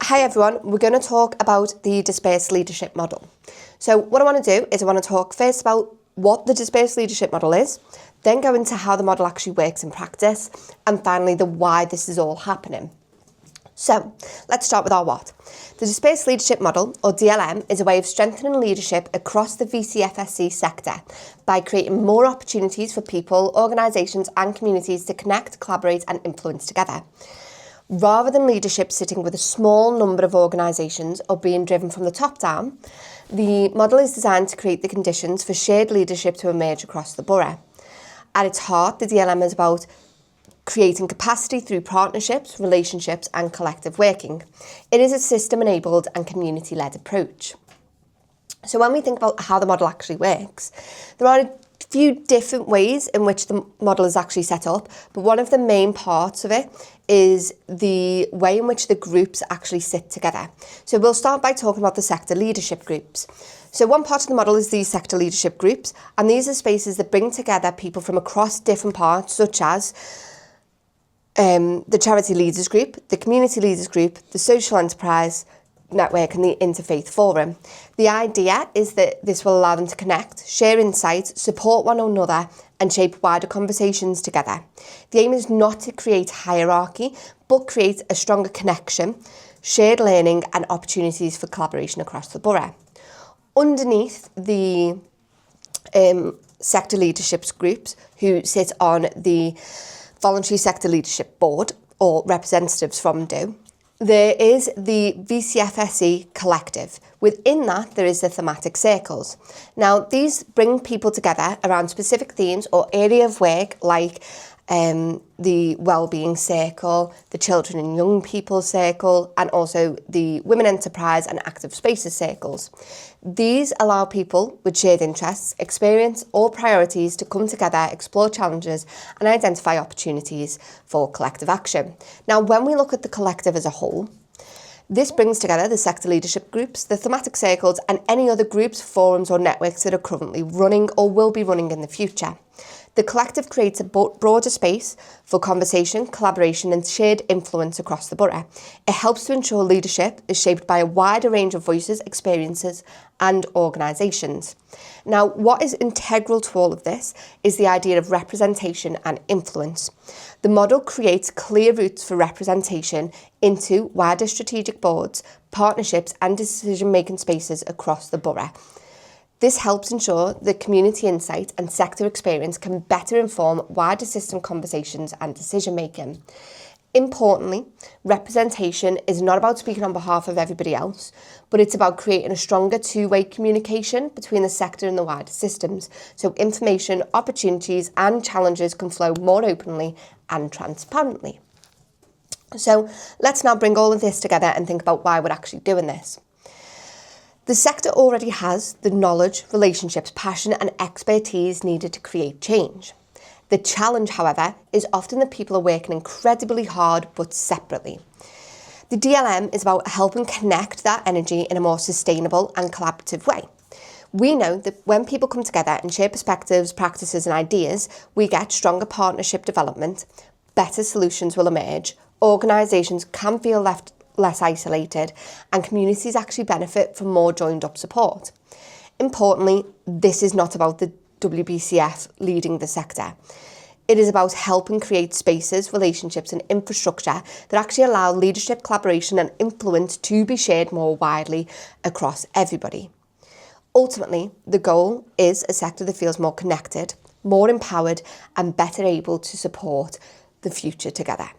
Hi everyone, we're going to talk about the dispersed leadership model. So what I want to do is I want to talk first about what the dispersed leadership model is, then go into how the model actually works in practice, and finally the why this is all happening. So let's start with our what. The dispersed leadership model, or DLM, is a way of strengthening leadership across the VCFSC sector by creating more opportunities for people, organisations and communities to connect, collaborate and influence together. Rather than leadership sitting with a small number of organisations or being driven from the top down, the model is designed to create the conditions for shared leadership to emerge across the borough. At its heart, the DLM is about creating capacity through partnerships, relationships and collective working. It is a system-enabled and community-led approach. So when we think about how the model actually works, there are a few different ways in which the model is actually set up, but one of the main parts of it is the way in which the groups actually sit together. So we'll start by talking about the sector leadership groups. So one part of the model is these sector leadership groups, and these are spaces that bring together people from across different parts, such as the charity leaders group, the community leaders group, the social enterprise network and the interfaith forum. The idea is that this will allow them to connect, share insights, support one another and shape wider conversations together. The aim is not to create hierarchy, but create a stronger connection, shared learning and opportunities for collaboration across the borough. Underneath the sector leaderships groups who sit on the Voluntary Sector Leadership Board, or representatives from do, there is the VCFSC collective. Within that, there is the thematic circles. Now, these bring people together around specific themes or area of work like the wellbeing circle, the children and young people circle, and also the women enterprise and active spaces circles. These allow people with shared interests, experience or priorities to come together, explore challenges and identify opportunities for collective action. Now, when we look at the collective as a whole, this brings together the sector leadership groups, the thematic circles and any other groups, forums or networks that are currently running or will be running in the future. The collective creates a broader space for conversation, collaboration and shared influence across the borough. It helps to ensure leadership is shaped by a wider range of voices, experiences and organisations. Now, what is integral to all of this is the idea of representation and influence. The model creates clear routes for representation into wider strategic boards, partnerships and decision-making spaces across the borough. This helps ensure that community insight and sector experience can better inform wider system conversations and decision making. Importantly, representation is not about speaking on behalf of everybody else, but it's about creating a stronger two-way communication between the sector and the wider systems, so information, opportunities and challenges can flow more openly and transparently. So let's now bring all of this together and think about why we're actually doing this. The sector already has the knowledge, relationships, passion and expertise needed to create change. The challenge, however, is often that people are working incredibly hard but separately. The DLM is about helping connect that energy in a more sustainable and collaborative way. We know that when people come together and share perspectives, practices and ideas, we get stronger partnership development, better solutions will emerge, organisations can feel less isolated and communities actually benefit from more joined up support. Importantly, this is not about the WBCF leading the sector. It is about helping create spaces, relationships and infrastructure that actually allow leadership, collaboration and influence to be shared more widely across everybody. Ultimately, the goal is a sector that feels more connected, more empowered and better able to support the future together.